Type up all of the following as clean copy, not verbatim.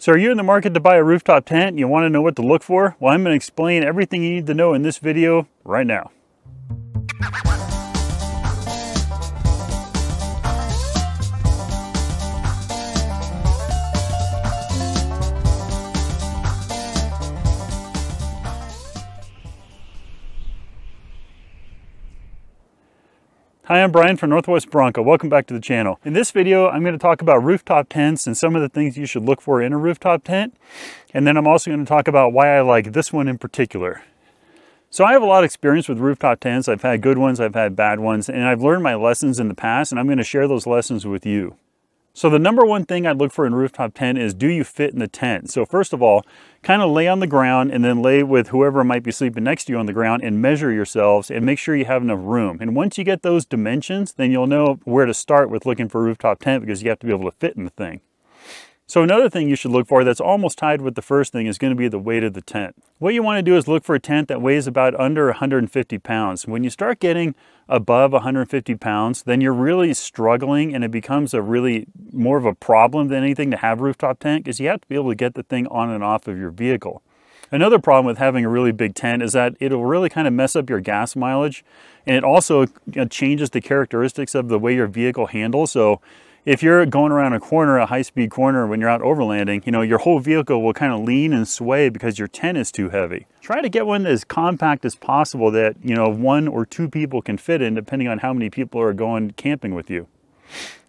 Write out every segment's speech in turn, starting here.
So are you in the market to buy a rooftop tent and you want to know what to look for? Well, I'm going to explain everything you need to know in this video right now. Hi, I'm Brian from Northwest Bronco. Welcome back to the channel. In this video, I'm going to talk about rooftop tents and some of the things you should look for in a rooftop tent. And then I'm also going to talk about why I like this one in particular. So I have a lot of experience with rooftop tents. I've had good ones, I've had bad ones, and I've learned my lessons in the past, and I'm going to share those lessons with you. So the number one thing I'd look for in a rooftop tent is, do you fit in the tent? So first of all, kind of lay on the ground and then lay with whoever might be sleeping next to you on the ground and measure yourselves and make sure you have enough room. And once you get those dimensions, then you'll know where to start with looking for a rooftop tent, because you have to be able to fit in the thing. So another thing you should look for that's almost tied with the first thing is going to be the weight of the tent. What you want to do is look for a tent that weighs about under 150 pounds. When you start getting above 150 pounds, then you're really struggling and it becomes a really more of a problem than anything to have a rooftop tent, because you have to be able to get the thing on and off of your vehicle. Another problem with having a really big tent is that it'll really kind of mess up your gas mileage, and it also changes the characteristics of the way your vehicle handles. So if you're going around a corner, a high-speed corner, when you're out overlanding, your whole vehicle will kind of lean and sway because your tent is too heavy. Try to get one as compact as possible that, one or two people can fit in, depending on how many people are going camping with you.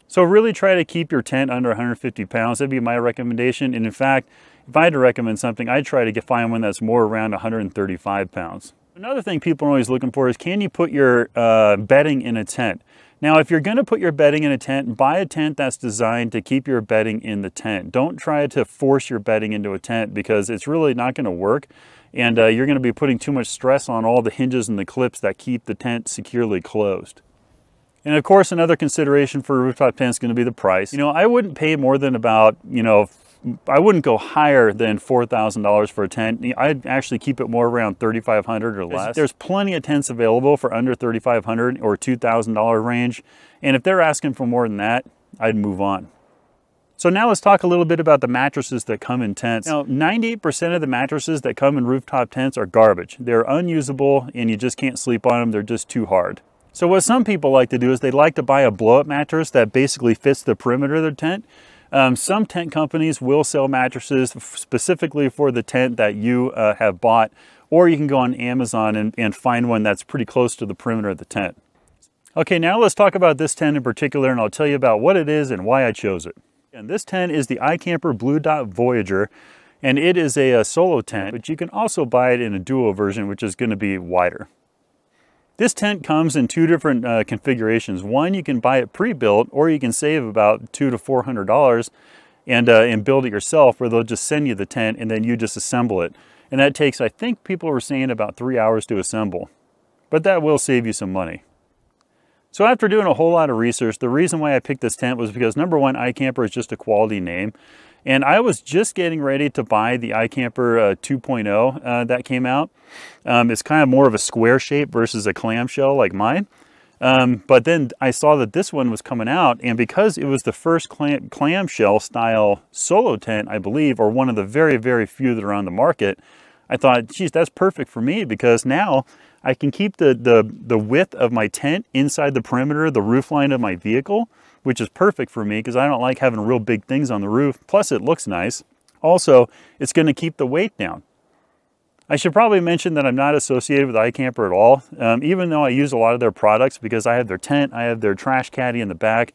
So really try to keep your tent under 150 pounds. That'd be my recommendation. And in fact, if I had to recommend something, I'd try to find one that's more around 135 pounds. Another thing people are always looking for is, can you put your bedding in a tent? Now, if you're going to put your bedding in a tent, buy a tent that's designed to keep your bedding in the tent. Don't try to force your bedding into a tent, because it's really not going to work. And you're going to be putting too much stress on all the hinges and the clips that keep the tent securely closed. And of course, another consideration for a rooftop tent is going to be the price. I wouldn't pay more than about, I wouldn't go higher than $4,000 for a tent. I'd actually keep it more around $3,500 or less. There's plenty of tents available for under $3,500 or $2,000 range. And if they're asking for more than that, I'd move on. So now let's talk a little bit about the mattresses that come in tents. Now, 98% of the mattresses that come in rooftop tents are garbage. They're unusable and you just can't sleep on them. They're just too hard. So what some people like to do is they like to buy a blow-up mattress that basically fits the perimeter of their tent. Some tent companies will sell mattresses specifically for the tent that you have bought, or you can go on Amazon and find one that's pretty close to the perimeter of the tent. Okay, now let's talk about this tent in particular, and I'll tell you about what it is and why I chose it. And this tent is the iCamper Blue Dot Voyager, and it is a solo tent, but you can also buy it in a duo version, which is going to be wider. This tent comes in two different configurations. One, you can buy it pre-built, or you can save about $200 to $400 and build it yourself, where they'll just send you the tent and then you just assemble it. And that takes, I think people were saying, about 3 hours to assemble. But that will save you some money. So after doing a whole lot of research, the reason why I picked this tent was because, number one, iCamper is just a quality name. And I was just getting ready to buy the iCamper 2.0 that came out. It's kind of more of a square shape versus a clamshell like mine. But then I saw that this one was coming out, and because it was the first clamshell style solo tent, I believe, or one of the very, very few that are on the market, I thought, geez, that's perfect for me, because now I can keep the width of my tent inside the perimeter, the roof line of my vehicle, which is perfect for me because I don't like having real big things on the roof. Plus, it looks nice. Also, it's going to keep the weight down. I should probably mention that I'm not associated with iCamper at all, even though I use a lot of their products, because I have their tent, I have their trash caddy in the back.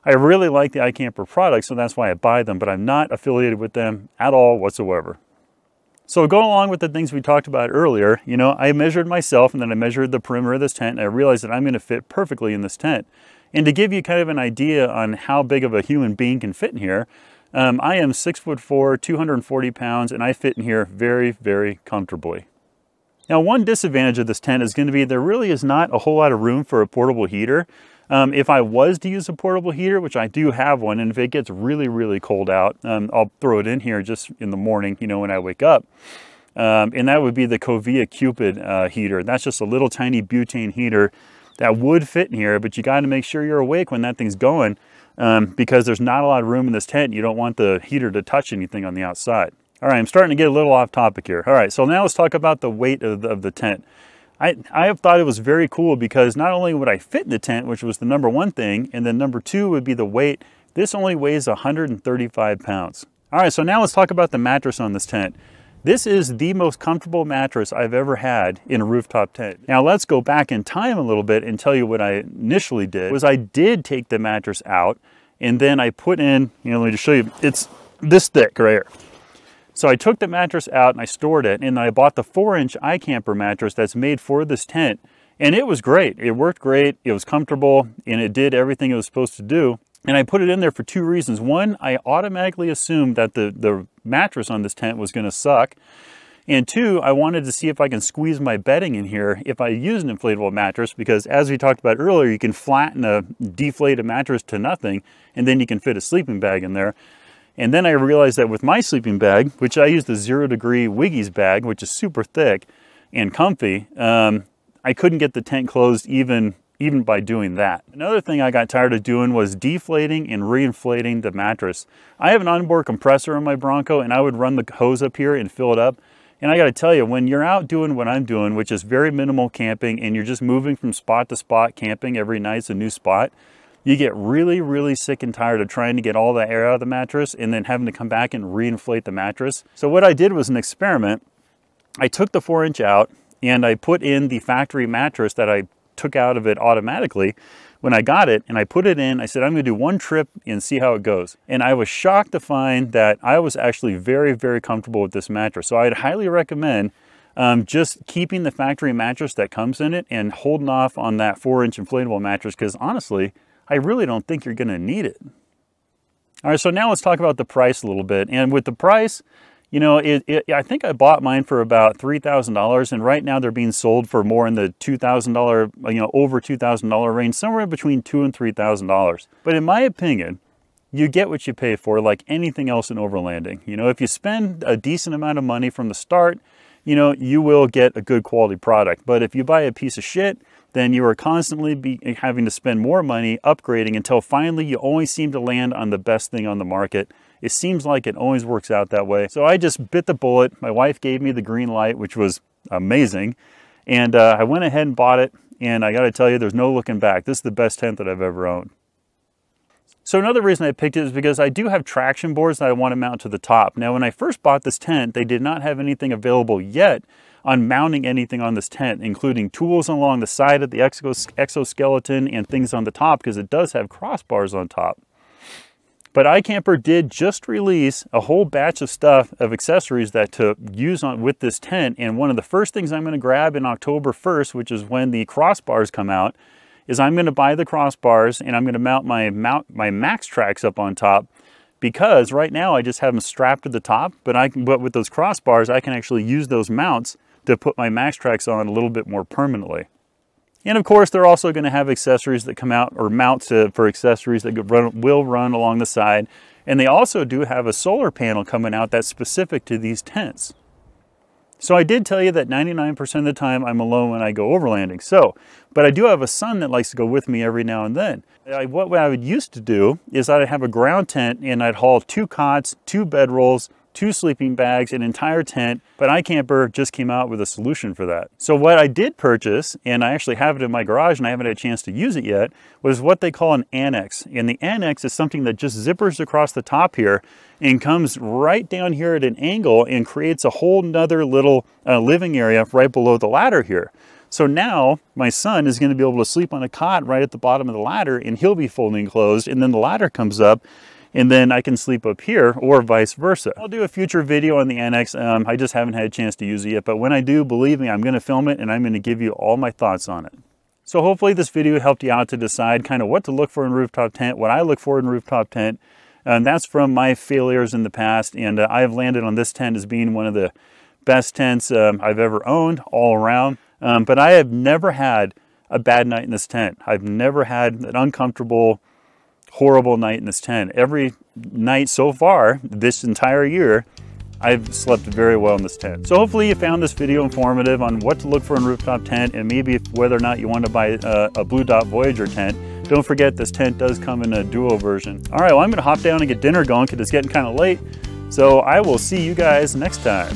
I really like the iCamper products, so that's why I buy them, but I'm not affiliated with them at all whatsoever. So going along with the things we talked about earlier, I measured myself, and then I measured the perimeter of this tent, and I realized that I'm going to fit perfectly in this tent. And to give you kind of an idea on how big of a human being can fit in here, I am 6'4", 240 pounds, and I fit in here very, very comfortably. Now, one disadvantage of this tent is going to be there really is not a whole lot of room for a portable heater. If I was to use a portable heater, which I do have one, and if it gets really, really cold out, I'll throw it in here just in the morning, when I wake up. And that would be the Covia Cupid heater. That's just a little tiny butane heater that would fit in here, but you got to make sure you're awake when that thing's going. because there's not a lot of room in this tent. You don't want the heater to touch anything on the outside. All right, I'm starting to get a little off topic here. All right, so now let's talk about the weight of the tent. I have thought it was very cool because not only would I fit in the tent, which was the number one thing, and then number two would be the weight. This only weighs 135 pounds. All right, so now let's talk about the mattress on this tent. This is the most comfortable mattress I've ever had in a rooftop tent. Now let's go back in time a little bit and tell you what I initially did. Was I did take the mattress out and then I put in, let me just show you, it's this thick right here. So I took the mattress out and I stored it, and I bought the 4-inch iCamper mattress that's made for this tent, and it was great. It worked great, it was comfortable, and it did everything it was supposed to do. And I put it in there for two reasons. One, I automatically assumed that the mattress on this tent was gonna suck. And two, I wanted to see if I can squeeze my bedding in here if I use an inflatable mattress, because as we talked about earlier, you can flatten a deflated mattress to nothing, and then you can fit a sleeping bag in there. And then I realized that with my sleeping bag, which I use the 0 degree Wiggies bag, which is super thick and comfy, I couldn't get the tent closed even by doing that. Another thing I got tired of doing was deflating and reinflating the mattress. I have an onboard compressor on my Bronco, and I would run the hose up here and fill it up. And I gotta tell you, when you're out doing what I'm doing, which is very minimal camping, and you're just moving from spot to spot camping, every night's a new spot, you get really, really sick and tired of trying to get all the air out of the mattress and then having to come back and reinflate the mattress. So what I did was an experiment. I took the 4-inch out and I put in the factory mattress that I took out of it automatically when I got it, and I put it in. I said, I'm gonna do one trip and see how it goes. And I was shocked to find that I was actually very, very comfortable with this mattress. So I'd highly recommend just keeping the factory mattress that comes in it and holding off on that 4-inch inflatable mattress, because honestly, I really don't think you're gonna need it. All right, so now let's talk about the price a little bit. And with the price, I think I bought mine for about $3,000, and right now they're being sold for more in the $2,000, over $2,000 range, somewhere between $2,000 and $3,000. But in my opinion, you get what you pay for, like anything else in overlanding. If you spend a decent amount of money from the start, you will get a good quality product. But if you buy a piece of shit, then you are constantly having to spend more money upgrading until finally you always seem to land on the best thing on the market. It seems like it always works out that way. So I just bit the bullet. My wife gave me the green light, which was amazing. And I went ahead and bought it. And I gotta tell you, there's no looking back. This is the best tent that I've ever owned. So another reason I picked it is because I do have traction boards that I want to mount to the top. Now, when I first bought this tent, they did not have anything available yet on mounting anything on this tent, including tools along the side of the exoskeleton and things on the top, because it does have crossbars on top. But iCamper did just release a whole batch of stuff, of accessories that to use with this tent. And one of the first things I'm going to grab in October 1st, which is when the crossbars come out, is I'm going to buy the crossbars and I'm going to mount my Max Tracks up on top, because right now I just have them strapped to the top, but with those crossbars, I can actually use those mounts to put my Max Tracks on a little bit more permanently. And of course, they're also going to have accessories that come out, or mounts for accessories that will run along the side. And they also do have a solar panel coming out that's specific to these tents. So I did tell you that 99% of the time I'm alone when I go overlanding. But I do have a son that likes to go with me every now and then. What I would used to do is I'd have a ground tent and I'd haul 2 cots, 2 bedrolls, 2 sleeping bags, an entire tent, but iCamper just came out with a solution for that. So what I did purchase, and I actually have it in my garage and I haven't had a chance to use it yet, was what they call an annex. And the annex is something that just zippers across the top here and comes right down here at an angle and creates a whole nother little living area right below the ladder here. So now my son is going to be able to sleep on a cot right at the bottom of the ladder, and he'll be fully enclosed, and then the ladder comes up and then I can sleep up here, or vice versa. I'll do a future video on the annex. I just haven't had a chance to use it yet, but when I do, believe me, I'm going to film it and I'm going to give you all my thoughts on it. So hopefully this video helped you out to decide kind of what to look for in a rooftop tent, what I look for in a rooftop tent. And that's from my failures in the past, and I have landed on this tent as being one of the best tents I've ever owned all around. But I have never had a bad night in this tent. I've never had an uncomfortable, horrible night in this tent. Every night so far, this entire year, I've slept very well in this tent. So hopefully you found this video informative on what to look for in a rooftop tent, and maybe whether or not you want to buy a Blue Dot Voyager tent. Don't forget this tent does come in a duo version. All right, well, I'm gonna hop down and get dinner going because it's getting kind of late. So I will see you guys next time.